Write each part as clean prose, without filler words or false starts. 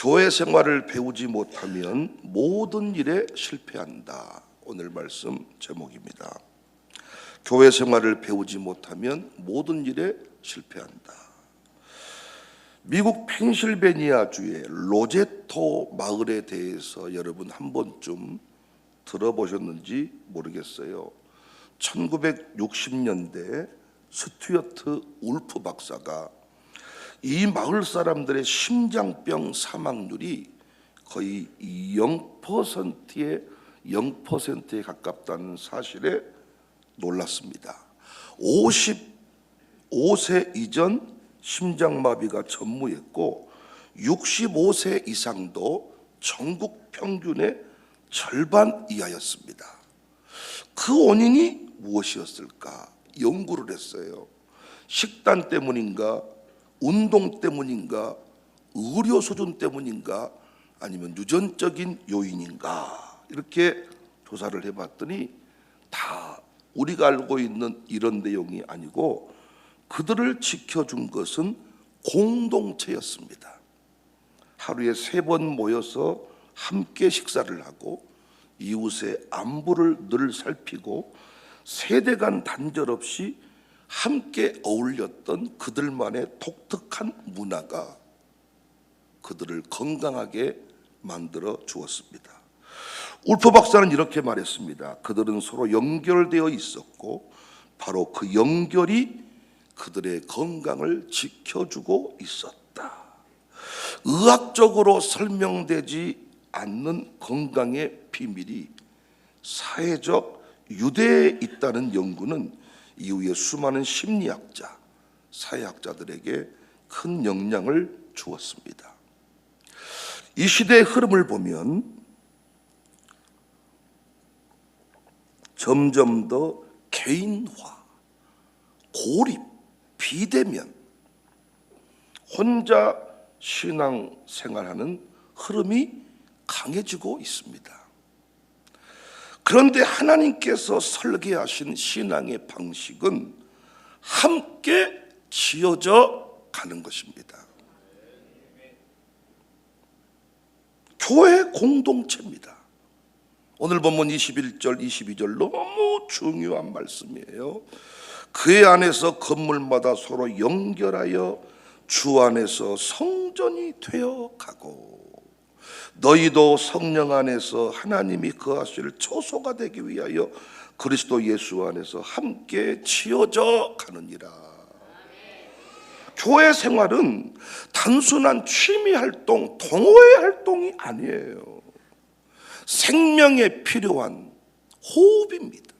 교회 생활을 배우지 못하면 모든 일에 실패한다. 오늘 말씀 제목입니다. 교회 생활을 배우지 못하면 모든 일에 실패한다. 미국 펜실베니아주의 로제토 마을에 대해서 여러분 한 번쯤 들어보셨는지 모르겠어요. 1960년대 스튜어트 울프 박사가 이 마을 사람들의 심장병 사망률이 거의 0%에 가깝다는 사실에 놀랐습니다. 55세 이전 심장마비가 전무했고 65세 이상도 전국 평균의 절반 이하였습니다. 그 원인이 무엇이었을까? 연구를 했어요. 식단 때문인가? 운동 때문인가? 의료 수준 때문인가? 아니면 유전적인 요인인가? 이렇게 조사를 해봤더니 다 우리가 알고 있는 이런 내용이 아니고 그들을 지켜준 것은 공동체였습니다. 하루에 3번 모여서 함께 식사를 하고 이웃의 안부를 늘 살피고 세대 간 단절 없이 함께 어울렸던 그들만의 독특한 문화가 그들을 건강하게 만들어 주었습니다. 울프 박사는 이렇게 말했습니다. 그들은 서로 연결되어 있었고 바로 그 연결이 그들의 건강을 지켜주고 있었다. 의학적으로 설명되지 않는 건강의 비밀이 사회적 유대에 있다는 연구는 이후에 수많은 심리학자, 사회학자들에게 큰 영향을 주었습니다. 이 시대의 흐름을 보면 점점 더 개인화, 고립, 비대면, 혼자 신앙생활하는 흐름이 강해지고 있습니다. 그런데 하나님께서 설계하신 신앙의 방식은 함께 지어져 가는 것입니다. 교회 공동체입니다. 오늘 본문 21절, 22절 너무 중요한 말씀이에요. 그의 안에서 건물마다 서로 연결하여 주 안에서 성전이 되어 가고 너희도 성령 안에서 하나님이 거하실 초소가 되기 위하여 그리스도 예수 안에서 함께 지어져 가느니라. 교회 생활은 단순한 취미 활동, 동호회 활동이 아니에요. 생명에 필요한 호흡입니다.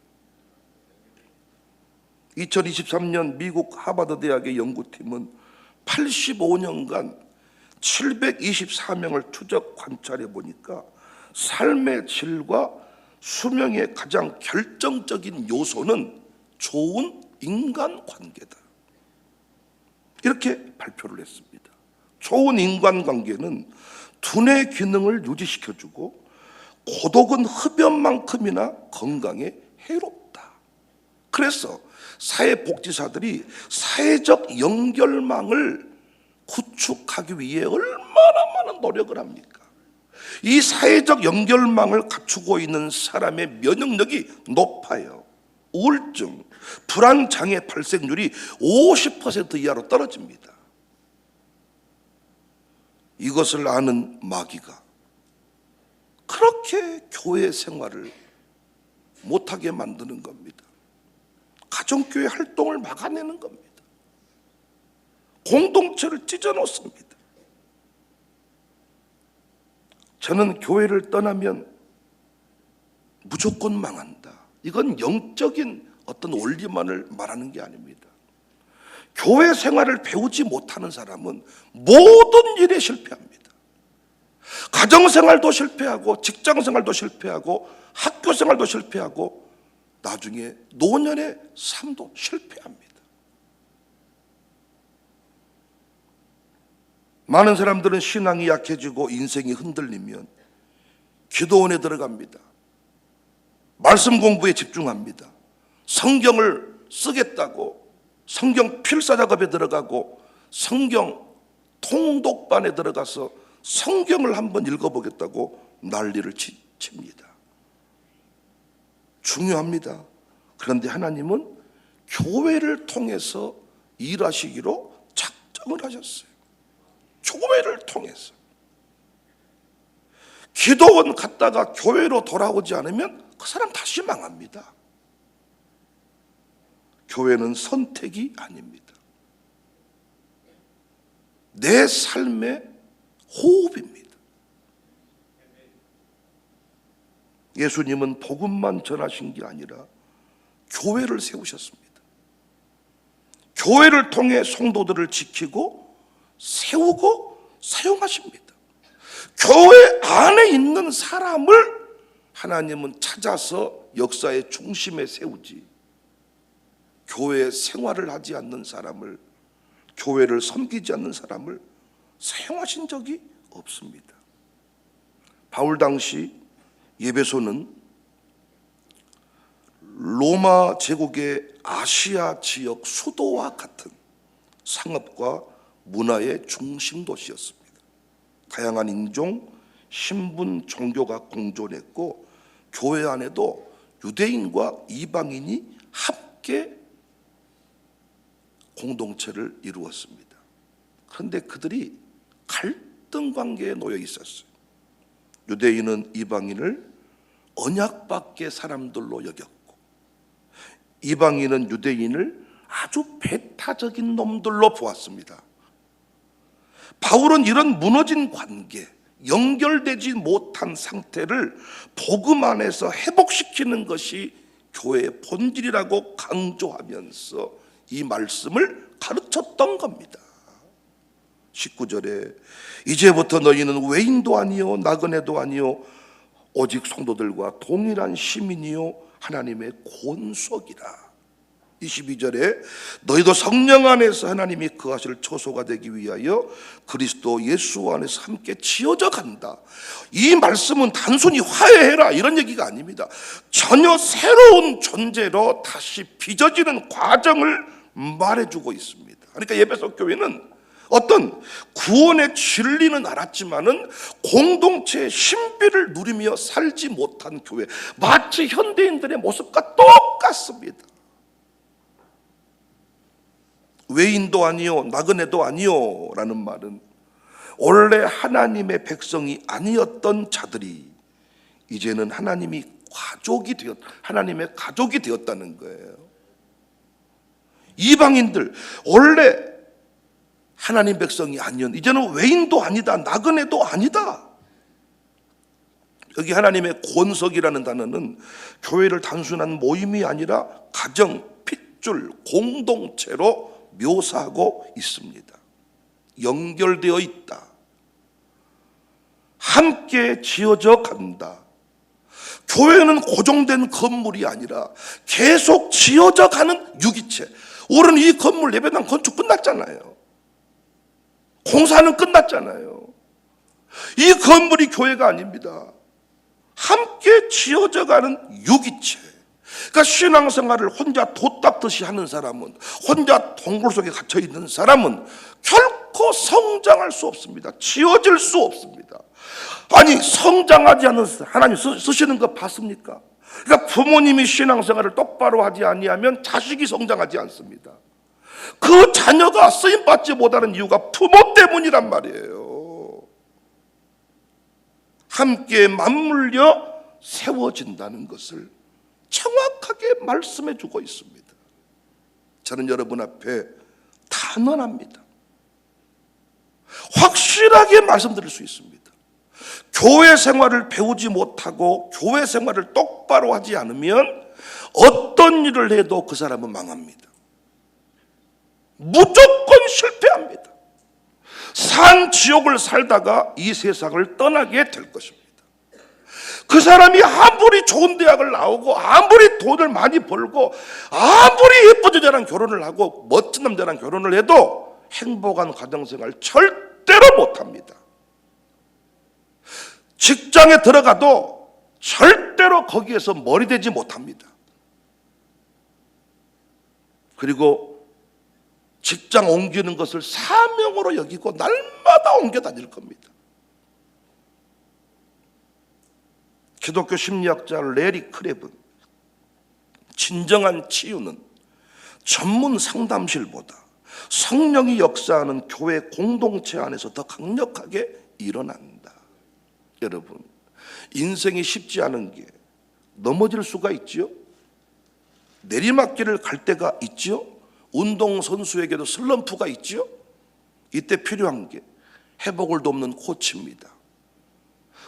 2023년 미국 하버드 대학의 연구팀은 85년간 724명을 추적 관찰해 보니까 삶의 질과 수명의 가장 결정적인 요소는 좋은 인간관계다. 이렇게 발표를 했습니다. 좋은 인간관계는 두뇌 기능을 유지시켜주고 고독은 흡연만큼이나 건강에 해롭다. 그래서 사회복지사들이 사회적 연결망을 구축하기 위해 얼마나 많은 노력을 합니까? 이 사회적 연결망을 갖추고 있는 사람의 면역력이 높아요. 우울증, 불안장애 발생률이 50% 이하로 떨어집니다. 이것을 아는 마귀가 그렇게 교회 생활을 못하게 만드는 겁니다. 가정교회 활동을 막아내는 겁니다. 공동체를 찢어놓습니다. 저는 교회를 떠나면 무조건 망한다. 이건 영적인 어떤 원리만을 말하는 게 아닙니다. 교회 생활을 배우지 못하는 사람은 모든 일에 실패합니다. 가정생활도 실패하고 직장생활도 실패하고 학교생활도 실패하고 나중에 노년의 삶도 실패합니다. 많은 사람들은 신앙이 약해지고 인생이 흔들리면 기도원에 들어갑니다. 말씀 공부에 집중합니다. 성경을 쓰겠다고 성경 필사 작업에 들어가고 성경 통독반에 들어가서 성경을 한번 읽어보겠다고 난리를 칩니다. 중요합니다. 그런데 하나님은 교회를 통해서 일하시기로 작정을 하셨어요. 교회를 통해서. 기도원 갔다가 교회로 돌아오지 않으면 그 사람 다시 망합니다. 교회는 선택이 아닙니다. 내 삶의 호흡입니다. 예수님은 복음만 전하신 게 아니라 교회를 세우셨습니다. 교회를 통해 성도들을 지키고 세우고 사용하십니다. 교회 안에 있는 사람을 하나님은 찾아서 역사의 중심에 세우지, 교회 생활을 하지 않는 사람을, 교회를 섬기지 않는 사람을 사용하신 적이 없습니다. 바울 당시 에베소는 로마 제국의 아시아 지역 수도와 같은 상업과 문화의 중심 도시였습니다. 다양한 인종, 신분, 종교가 공존했고 교회 안에도 유대인과 이방인이 함께 공동체를 이루었습니다. 그런데 그들이 갈등 관계에 놓여 있었어요. 유대인은 이방인을 언약 밖의 사람들로 여겼고, 이방인은 유대인을 아주 배타적인 놈들로 보았습니다. 바울은 이런 무너진 관계, 연결되지 못한 상태를 복음 안에서 회복시키는 것이 교회의 본질이라고 강조하면서 이 말씀을 가르쳤던 겁니다. 19절에 이제부터 너희는 외인도 아니요 나그네도 아니요 오직 성도들과 동일한 시민이요 하나님의 권속이라. 22절에 너희도 성령 안에서 하나님이 거하실 초소가 되기 위하여 그리스도 예수 안에서 함께 지어져 간다. 이 말씀은 단순히 화해해라 이런 얘기가 아닙니다. 전혀 새로운 존재로 다시 빚어지는 과정을 말해주고 있습니다. 그러니까 에베소 교회는 어떤 구원의 진리는 알았지만은 공동체의 신비를 누리며 살지 못한 교회, 마치 현대인들의 모습과 똑같습니다. 외인도 아니요 나그네도 아니요 라는 말은 원래 하나님의 백성이 아니었던 자들이 이제는 하나님의 가족이 되었다는 거예요. 이방인들 원래 하나님 백성이 아니었는데 이제는 외인도 아니다, 나그네도 아니다. 여기 하나님의 권석이라는 단어는 교회를 단순한 모임이 아니라 가정, 핏줄, 공동체로 묘사하고 있습니다. 연결되어 있다. 함께 지어져 간다. 교회는 고정된 건물이 아니라 계속 지어져 가는 유기체. 올해는 이 건물 예배당 건축 끝났잖아요. 공사는 끝났잖아요. 이 건물이 교회가 아닙니다. 함께 지어져 가는 유기체. 그러니까 신앙생활을 혼자 돛 닦듯이 하는 사람은, 혼자 동굴 속에 갇혀 있는 사람은 결코 성장할 수 없습니다. 지어질 수 없습니다. 아니 성장하지 않는 하나님 쓰시는 거 봤습니까? 그러니까 부모님이 신앙생활을 똑바로 하지 아니하면 자식이 성장하지 않습니다. 그 자녀가 쓰임받지 못하는 이유가 부모 때문이란 말이에요. 함께 맞물려 세워진다는 것을 정확하게 말씀해 주고 있습니다. 저는 여러분 앞에 단언합니다. 확실하게 말씀드릴 수 있습니다. 교회 생활을 배우지 못하고 교회 생활을 똑바로 하지 않으면 어떤 일을 해도 그 사람은 망합니다. 무조건 실패합니다. 산 지옥을 살다가 이 세상을 떠나게 될 것입니다. 그 사람이 아무리 좋은 대학을 나오고 아무리 돈을 많이 벌고 아무리 예쁜 여자랑 결혼을 하고 멋진 남자랑 결혼을 해도 행복한 가정생활 절대로 못합니다. 직장에 들어가도 절대로 거기에서 머리 대지 못합니다. 그리고 직장 옮기는 것을 사명으로 여기고 날마다 옮겨 다닐 겁니다. 기독교 심리학자 레리 크랩은 진정한 치유는 전문 상담실보다 성령이 역사하는 교회 공동체 안에서 더 강력하게 일어난다. 여러분, 인생이 쉽지 않은 게 넘어질 수가 있지요. 내리막길을 갈 때가 있지요. 운동선수에게도 슬럼프가 있지요. 이때 필요한 게 회복을 돕는 코치입니다.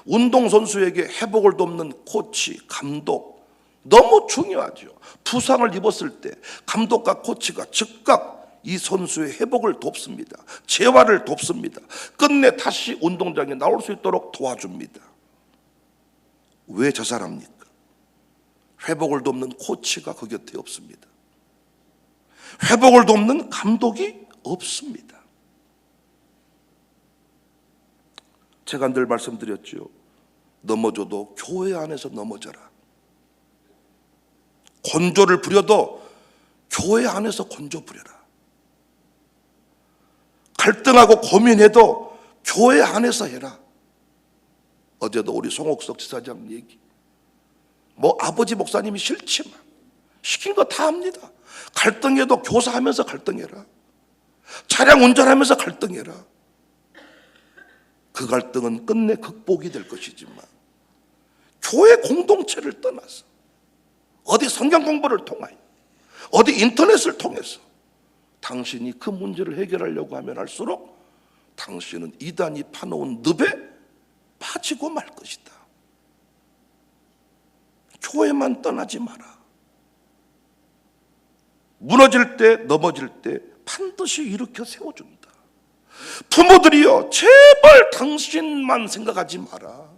운동선수에게 회복을 돕는 코치, 감독 너무 중요하죠. 부상을 입었을 때 감독과 코치가 즉각 이 선수의 회복을 돕습니다. 재활을 돕습니다. 끝내 다시 운동장에 나올 수 있도록 도와줍니다. 왜 자살합니까? 회복을 돕는 코치가 그 곁에 없습니다. 회복을 돕는 감독이 없습니다. 제가 늘 말씀드렸죠. 넘어져도 교회 안에서 넘어져라. 건조를 부려도 교회 안에서 건조 부려라. 갈등하고 고민해도 교회 안에서 해라. 어제도 우리 송옥석 지사장 얘기, 아버지 목사님이 싫지만 시킨 거 다 합니다. 갈등해도 교사하면서 갈등해라. 차량 운전하면서 갈등해라. 그 갈등은 끝내 극복이 될 것이지만 교회 공동체를 떠나서 어디 성경 공부를 통하여 어디 인터넷을 통해서 당신이 그 문제를 해결하려고 하면 할수록 당신은 이단이 파놓은 늪에 빠지고 말 것이다. 교회만 떠나지 마라. 무너질 때, 넘어질 때 반드시 일으켜 세워준다. 부모들이여, 제발 당신만 생각하지 마라.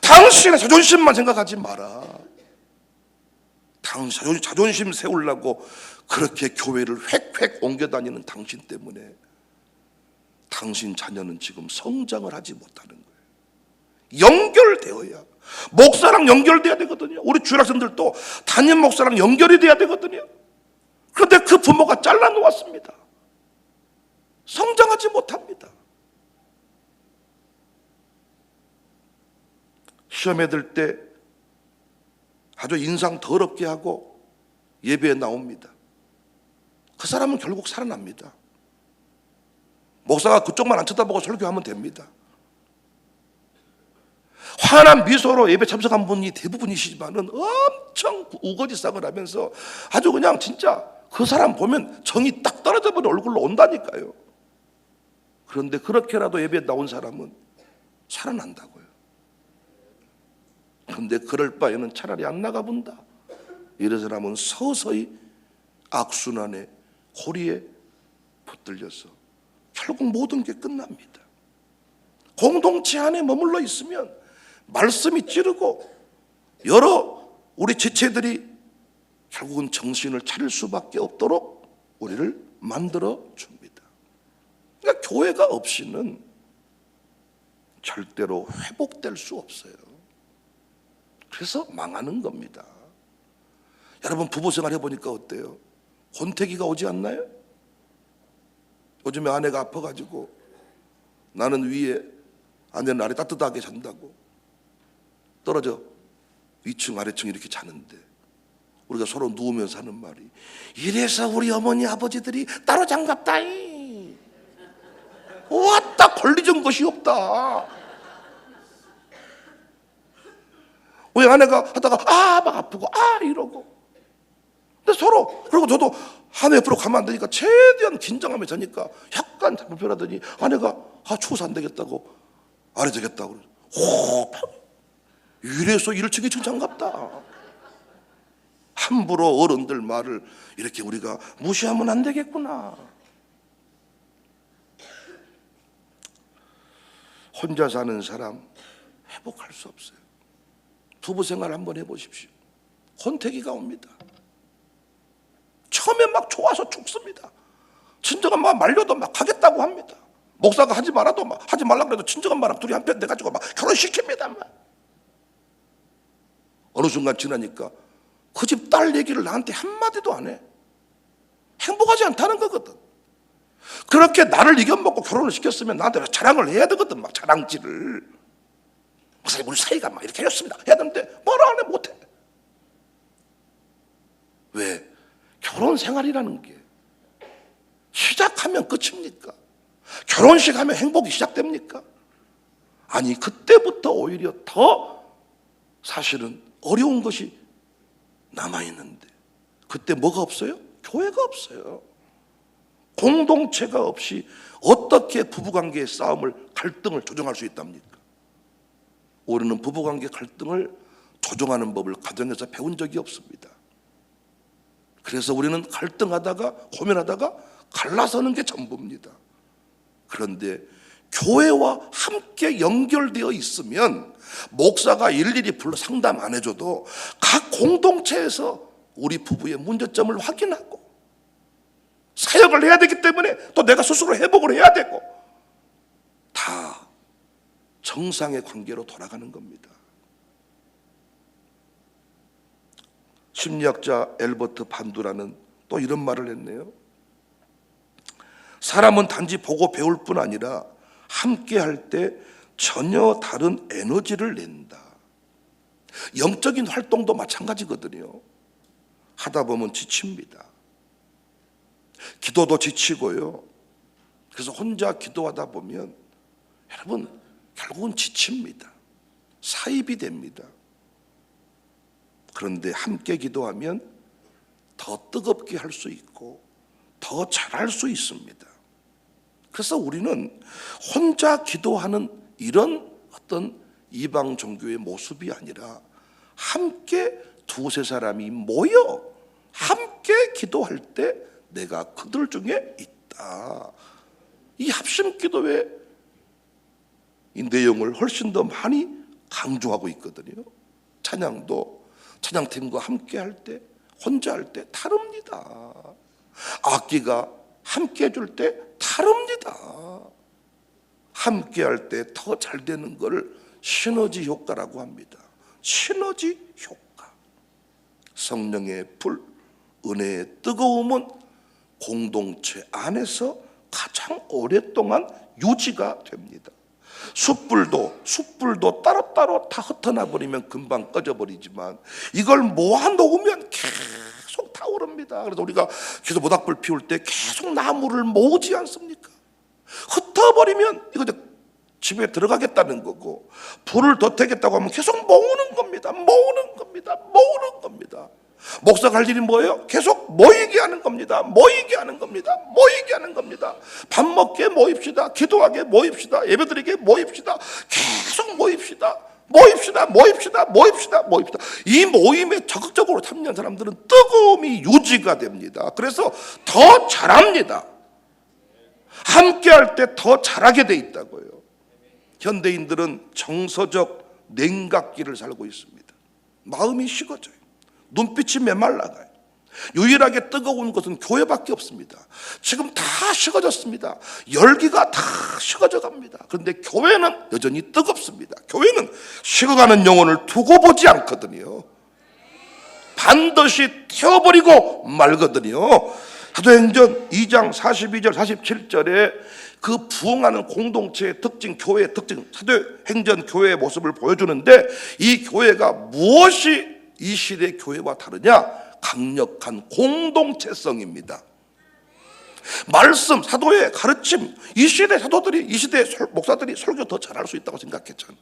당신의 자존심만 생각하지 마라. 당신 자존심 세우려고 그렇게 교회를 획획 옮겨다니는 당신 때문에 당신 자녀는 지금 성장을 하지 못하는 거예요. 연결되어야, 목사랑 연결돼야 되거든요. 우리 주일학생들도 담임 목사랑 연결이 돼야 되거든요. 그런데 그 부모가 잘라놓았습니다. 성장하지 못합니다. 시험에 들 때 아주 인상 더럽게 하고 예배에 나옵니다. 그 사람은 결국 살아납니다. 목사가 그쪽만 안 쳐다보고 설교하면 됩니다. 환한 미소로 예배 참석한 분이 대부분이시지만은 엄청 우거지상을 하면서 아주 그냥 진짜 그 사람 보면 정이 딱 떨어져 버린 얼굴로 온다니까요. 그런데 그렇게라도 예배에 나온 사람은 살아난다고요. 그런데 그럴 바에는 차라리 안 나가본다. 이런 사람은 서서히 악순환의 고리에 붙들려서 결국 모든 게 끝납니다. 공동체 안에 머물러 있으면 말씀이 찌르고 여러 우리 지체들이 결국은 정신을 차릴 수밖에 없도록 우리를 만들어 줍니다. 그러니까 교회가 없이는 절대로 회복될 수 없어요. 그래서 망하는 겁니다. 여러분, 부부 생활 해보니까 어때요? 권태기가 오지 않나요? 요즘에 아내가 아파가지고 나는 위에, 아내는 아래 따뜻하게 잔다고 떨어져 위층 아래층 이렇게 자는데 우리가 서로 누우면서 하는 말이, 이래서 우리 어머니 아버지들이 따로 장갑다이. 왔다 걸리던 것이 없다. 우리 아내가 하다가 막 아프고 이러고. 근데 서로, 그리고 저도 아내 옆으로 가면 안 되니까 최대한 긴장하며 자니까 약간 불편하더니 아내가 추워서 안 되겠다고 아래 되겠다고 이래서 1층 2층 장갑다. 함부로 어른들 말을 이렇게 우리가 무시하면 안 되겠구나. 혼자 사는 사람 회복할 수 없어요. 부부 생활 한번 해보십시오. 권태기가 옵니다. 처음에 막 좋아서 죽습니다. 친정엄마 말려도 막 하겠다고 합니다. 목사가 하지 말아도 막 하지 말라고 해도 친정엄마랑 둘이 한편 돼가지고 막 결혼시킵니다. 어느 순간 지나니까 그 집 딸 얘기를 나한테 한마디도 안 해. 행복하지 않다는 거거든. 그렇게 나를 이겨먹고 결혼을 시켰으면 나한테 자랑을 해야 되거든. 막 자랑질을. 목사님 우리 사이가 막 이렇게 해줬습니다 해야 되는데 뭐라 안 해, 못해. 왜? 결혼 생활이라는 게 시작하면 끝입니까? 결혼식 하면 행복이 시작됩니까? 아니, 그때부터 오히려 더 사실은 어려운 것이 남아있는데, 그때 뭐가 없어요? 교회가 없어요. 공동체가 없이 어떻게 부부관계의 싸움을, 갈등을 조정할 수 있답니까? 우리는 부부관계 갈등을 조정하는 법을 가정에서 배운 적이 없습니다. 그래서 우리는 갈등하다가 고민하다가 갈라서는 게 전부입니다. 그런데 교회와 함께 연결되어 있으면 목사가 일일이 불러 상담 안 해줘도 각 공동체에서 우리 부부의 문제점을 확인하고 사역을 해야 되기 때문에 또 내가 스스로 회복을 해야 되고 다 정상의 관계로 돌아가는 겁니다. 심리학자 엘버트 반두라는 또 이런 말을 했네요. 사람은 단지 보고 배울 뿐 아니라 함께 할 때 전혀 다른 에너지를 낸다. 영적인 활동도 마찬가지거든요. 하다 보면 지칩니다. 기도도 지치고요. 그래서 혼자 기도하다 보면 여러분 결국은 지칩니다. 사입이 됩니다. 그런데 함께 기도하면 더 뜨겁게 할 수 있고 더 잘할 수 있습니다. 그래서 우리는 혼자 기도하는 이런 어떤 이방 종교의 모습이 아니라 함께 두세 사람이 모여 함께 기도할 때 내가 그들 중에 있다. 이 합심 기도의 이 내용을 훨씬 더 많이 강조하고 있거든요. 찬양도 찬양팀과 함께 할 때, 혼자 할 때 다릅니다. 악기가 함께 해줄 때 다릅니다. 함께 할 때 더 잘 되는 것을 시너지 효과라고 합니다. 시너지 효과. 성령의 불, 은혜의 뜨거움은 공동체 안에서 가장 오랫동안 유지가 됩니다. 숯불도 따로따로 다 흩어나 버리면 금방 꺼져버리지만 이걸 모아놓으면 계속 타오릅니다. 그래서 우리가 계속 모닥불 피울 때 계속 나무를 모으지 않습니까? 흩어버리면 이거 집에 들어가겠다는 거고, 불을 더 태겠다고 하면 계속 모으는 겁니다. 목사가 할 일이 뭐예요? 계속 모이게 하는 겁니다. 밥 먹게 모입시다. 기도하게 모입시다. 예배드리게 모입시다. 계속 모입시다. 이 모임에 적극적으로 참여한 사람들은 뜨거움이 유지가 됩니다. 그래서 더 잘합니다. 함께 할 때 더 잘하게 돼 있다고요. 현대인들은 정서적 냉각기를 살고 있습니다. 마음이 식어져요. 눈빛이 메말라가요. 유일하게 뜨거운 것은 교회밖에 없습니다. 지금 다 식어졌습니다. 열기가 다 식어져 갑니다. 그런데 교회는 여전히 뜨겁습니다. 교회는 식어가는 영혼을 두고 보지 않거든요. 반드시 태워버리고 말거든요. 사도행전 2장 42절 47절에 그 부흥하는 공동체의 특징, 교회의 특징, 사도행전 교회의 모습을 보여주는데, 이 교회가 무엇이 이 시대 교회와 다르냐? 강력한 공동체성입니다. 말씀, 사도의 가르침, 이 시대 사도들이, 이 시대 목사들이 설교 더 잘할 수 있다고 생각했잖아요.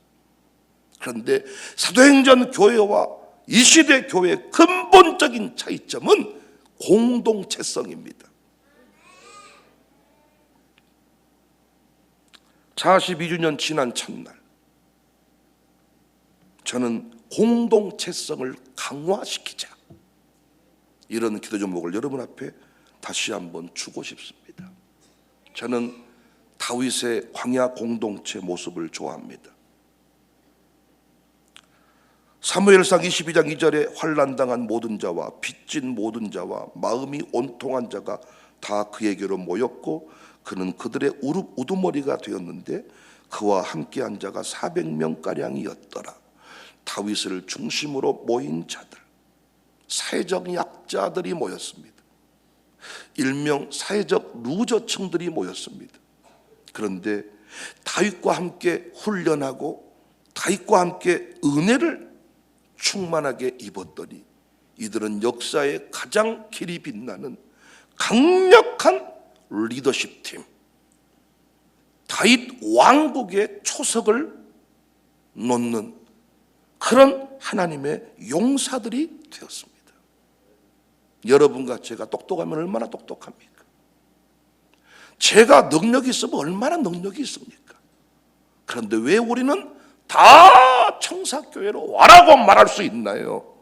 그런데 사도행전 교회와 이 시대 교회의 근본적인 차이점은 공동체성입니다. 42주년 지난 첫날, 저는 공동체성을 강화시키자, 이런 기도 제목을 여러분 앞에 다시 한번 주고 싶습니다. 저는 다윗의 광야 공동체 모습을 좋아합니다. 사무엘상 22장 2절에 환난당한 모든 자와 빚진 모든 자와 마음이 온통한 자가 다 그에게로 모였고 그는 그들의 우두머리가 되었는데 그와 함께한 자가 400명가량이었더라. 다윗을 중심으로 모인 자들, 사회적 약자들이 모였습니다. 일명 사회적 루저층들이 모였습니다. 그런데 다윗과 함께 훈련하고 다윗과 함께 은혜를 충만하게 입었더니 이들은 역사의 가장 길이 빛나는 강력한 리더십 팀, 다윗 왕국의 초석을 놓는 그런 하나님의 용사들이 되었습니다. 여러분과 제가 똑똑하면 얼마나 똑똑합니까? 제가 능력이 있으면 얼마나 능력이 있습니까? 그런데 왜 우리는 다 청사교회로 와라고 말할 수 있나요?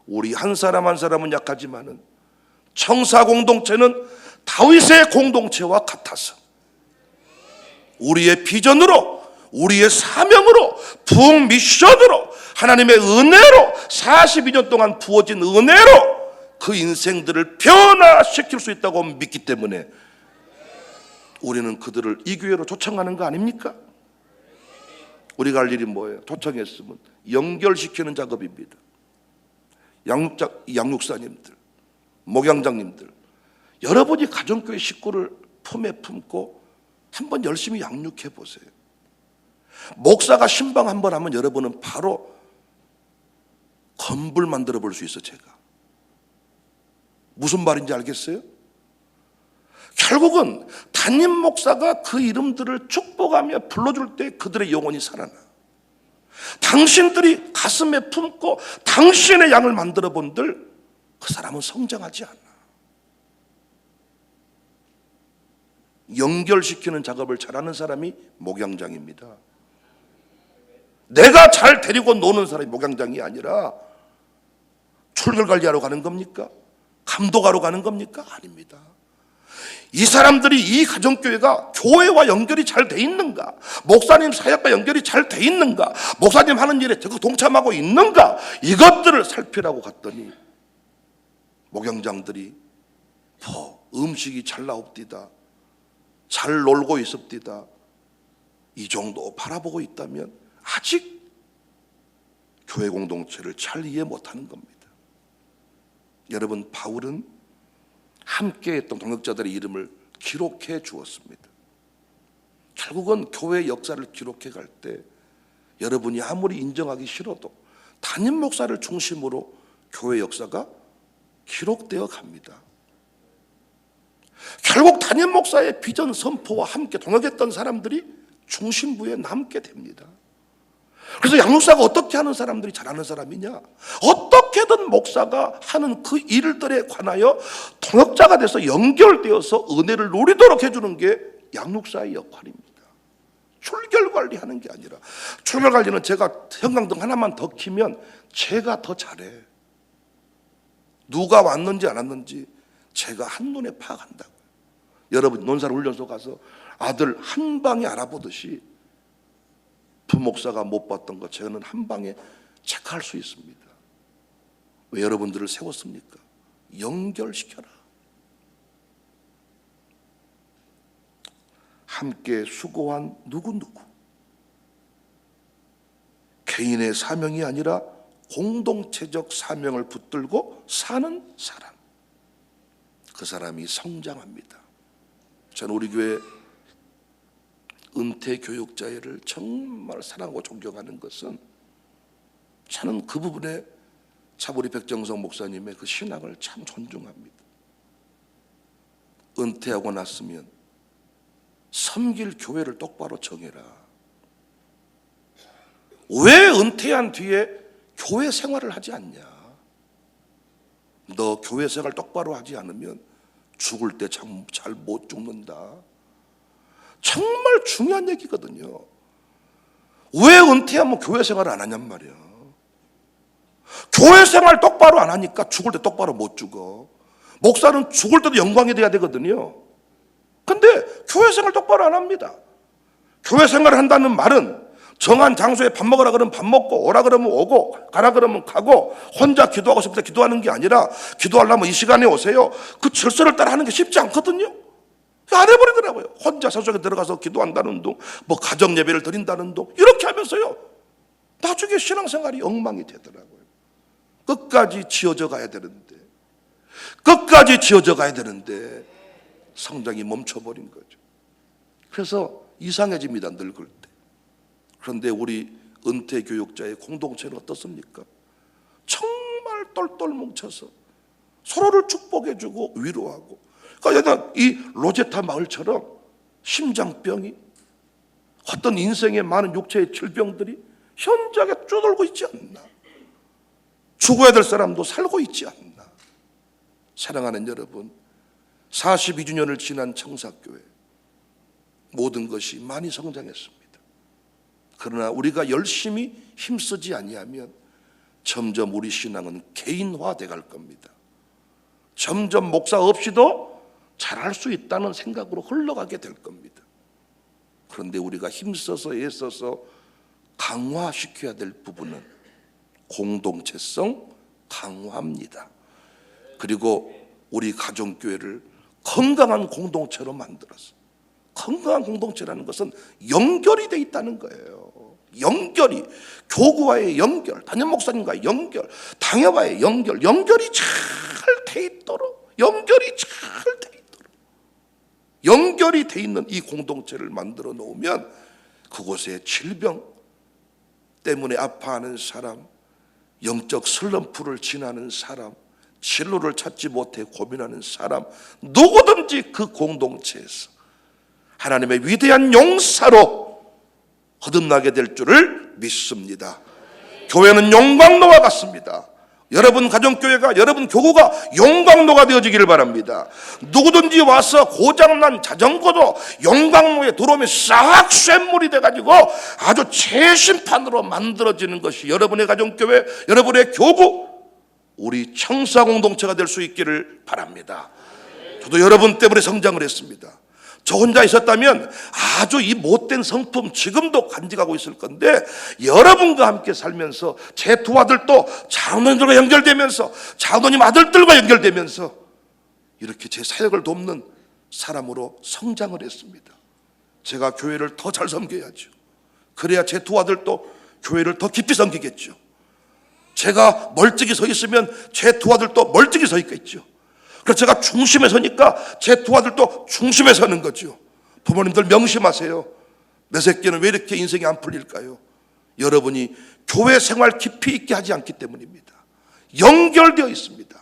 우리 한 사람 한 사람은 약하지만은 청사 공동체는 다윗의 공동체와 같아서 우리의 비전으로, 우리의 사명으로, 부흥 미션으로, 하나님의 은혜로 42년 동안 부어진 은혜로 그 인생들을 변화시킬 수 있다고 믿기 때문에 우리는 그들을 이 교회로 초청하는 거 아닙니까? 우리가 할 일이 뭐예요? 초청했으면 연결시키는 작업입니다. 양육사님들, 목양장님들, 여러분이 가정교회 식구를 품에 품고 한번 열심히 양육해 보세요. 목사가 신방 한번 하면 여러분은 바로 건불 만들어 볼 수 있어. 제가 무슨 말인지 알겠어요? 결국은 담임 목사가 그 이름들을 축복하며 불러줄 때 그들의 영혼이 살아나. 당신들이 가슴에 품고 당신의 양을 만들어 본들 그 사람은 성장하지 않아. 연결시키는 작업을 잘하는 사람이 목양장입니다. 내가 잘 데리고 노는 사람이 목양장이 아니라 출결관리하러 가는 겁니까? 감독하러 가는 겁니까? 아닙니다. 이 사람들이 이 가정교회가 교회와 연결이 잘 돼 있는가? 목사님 사역과 연결이 잘 돼 있는가? 목사님 하는 일에 적극 동참하고 있는가? 이것들을 살피라고 갔더니 목양장들이 음식이 잘 나옵디다, 잘 놀고 있습디다, 이 정도 바라보고 있다면 아직 교회 공동체를 잘 이해 못하는 겁니다. 여러분, 바울은 함께 했던 동역자들의 이름을 기록해 주었습니다. 결국은 교회 역사를 기록해 갈 때 여러분이 아무리 인정하기 싫어도 담임 목사를 중심으로 교회 역사가 기록되어 갑니다. 결국 담임 목사의 비전 선포와 함께 동역했던 사람들이 중심부에 남게 됩니다. 그래서 양육사가 어떻게 하는 사람들이 잘하는 사람이냐? 어떻게든 목사가 하는 그 일들에 관하여 동역자가 돼서 연결되어서 은혜를 누리도록 해주는 게 양육사의 역할입니다. 출결관리하는 게 아니라, 출결관리는 제가 형광등 하나만 더 켜면 제가 더 잘해. 누가 왔는지 안 왔는지 제가 한눈에 파악한다고요. 여러분, 논산훈련소 가서 아들 한 방에 알아보듯이 부목사가 못 봤던 거 저는 한 방에 체크할 수 있습니다. 왜 여러분들을 세웠습니까? 연결시켜라. 함께 수고한 누구누구, 개인의 사명이 아니라 공동체적 사명을 붙들고 사는 사람, 그 사람이 성장합니다. 저는 우리 교회 은퇴 교육자회를 정말 사랑하고 존경하는 것은, 저는 그 부분에 참 우리 백정성 목사님의 그 신앙을 참 존중합니다. 은퇴하고 났으면 섬길 교회를 똑바로 정해라. 왜 은퇴한 뒤에 교회 생활을 하지 않냐? 너 교회 생활 똑바로 하지 않으면 죽을 때 참 잘 못 죽는다. 정말 중요한 얘기거든요. 왜 은퇴하면 교회 생활을 안 하냔 말이야. 교회 생활 똑바로 안 하니까 죽을 때 똑바로 못 죽어. 목사는 죽을 때도 영광이 돼야 되거든요. 근데 교회 생활 똑바로 안 합니다. 교회 생활을 한다는 말은 정한 장소에 밥 먹으라 그러면 밥 먹고, 오라 그러면 오고, 가라 그러면 가고, 혼자 기도하고 싶을 때 기도하는 게 아니라, 기도하려면 이 시간에 오세요, 그 질서를 따라 하는 게 쉽지 않거든요. 안 해버리더라고요. 혼자 사석에 들어가서 기도한다는 둥, 뭐 가정 예배를 드린다는 둥, 이렇게 하면서요 나중에 신앙생활이 엉망이 되더라고요. 끝까지 지어져 가야 되는데, 성장이 멈춰버린 거죠. 그래서 이상해집니다, 늙을 때. 그런데 우리 은퇴교육자의 공동체는 어떻습니까? 정말 똘똘 뭉쳐서 서로를 축복해주고 위로하고, 그러니까 이 로제타 마을처럼 심장병이, 어떤 인생의 많은 육체의 질병들이 현저하게 쪼들고 있지 않나, 죽어야 될 사람도 살고 있지 않나. 사랑하는 여러분, 42주년을 지난 청사교회, 모든 것이 많이 성장했습니다. 그러나 우리가 열심히 힘쓰지 아니하면 점점 우리 신앙은 개인화돼 갈 겁니다. 점점 목사 없이도 잘할 수 있다는 생각으로 흘러가게 될 겁니다. 그런데 우리가 힘써서 애써서 강화시켜야 될 부분은 공동체성 강화입니다. 그리고 우리 가정교회를 건강한 공동체로 만들어서, 건강한 공동체라는 것은 연결이 돼 있다는 거예요. 연결이, 교구와의 연결, 담임 목사님과의 연결, 당회와의 연결, 연결이 잘 돼 있도록, 연결이 잘 돼 있도록, 연결이 돼 있는 이 공동체를 만들어 놓으면 그곳에 질병 때문에 아파하는 사람, 영적 슬럼프를 지나는 사람, 진로를 찾지 못해 고민하는 사람, 누구든지 그 공동체에서 하나님의 위대한 용사로 거듭나게 될 줄을 믿습니다. 교회는 용광로와 같습니다. 여러분 가정교회가, 여러분 교구가 용광로가 되어지기를 바랍니다. 누구든지 와서 고장난 자전거도 용광로에 들어오면 싹 쇳물이 돼가지고 아주 최신판으로 만들어지는 것이 여러분의 가정교회, 여러분의 교구, 우리 청사공동체가 될 수 있기를 바랍니다. 저도 여러분 때문에 성장을 했습니다. 저 혼자 있었다면 아주 이 못된 성품 지금도 간직하고 있을 건데, 여러분과 함께 살면서 제 두 아들도 장로님들과 연결되면서, 장로님 아들들과 연결되면서 이렇게 제 사역을 돕는 사람으로 성장을 했습니다. 제가 교회를 더 잘 섬겨야죠. 그래야 제 두 아들도 교회를 더 깊이 섬기겠죠. 제가 멀찍이 서 있으면 제 두 아들도 멀찍이 서 있겠죠. 그래서 제가 중심에 서니까 제 두 아들도 중심에 서는 거죠. 부모님들 명심하세요. 내 새끼는 왜 이렇게 인생이 안 풀릴까요? 여러분이 교회 생활 깊이 있게 하지 않기 때문입니다. 연결되어 있습니다.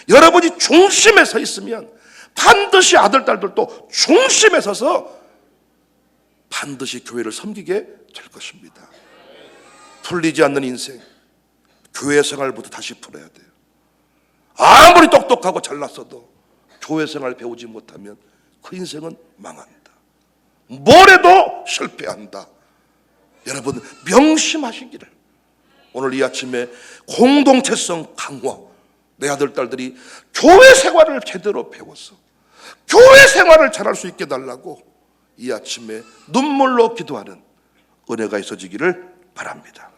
여러분이 중심에 서 있으면 반드시 아들, 딸들도 중심에 서서 반드시 교회를 섬기게 될 것입니다. 풀리지 않는 인생, 교회 생활부터 다시 풀어야 돼요. 아무리 똑똑하고 잘났어도 교회 생활 배우지 못하면 그 인생은 망한다. 뭘 해도 실패한다. 여러분 명심하시기를. 오늘 이 아침에 공동체성 강화, 내 아들, 딸들이 교회 생활을 제대로 배워서 교회 생활을 잘할 수 있게 달라고 이 아침에 눈물로 기도하는 은혜가 있어지기를 바랍니다.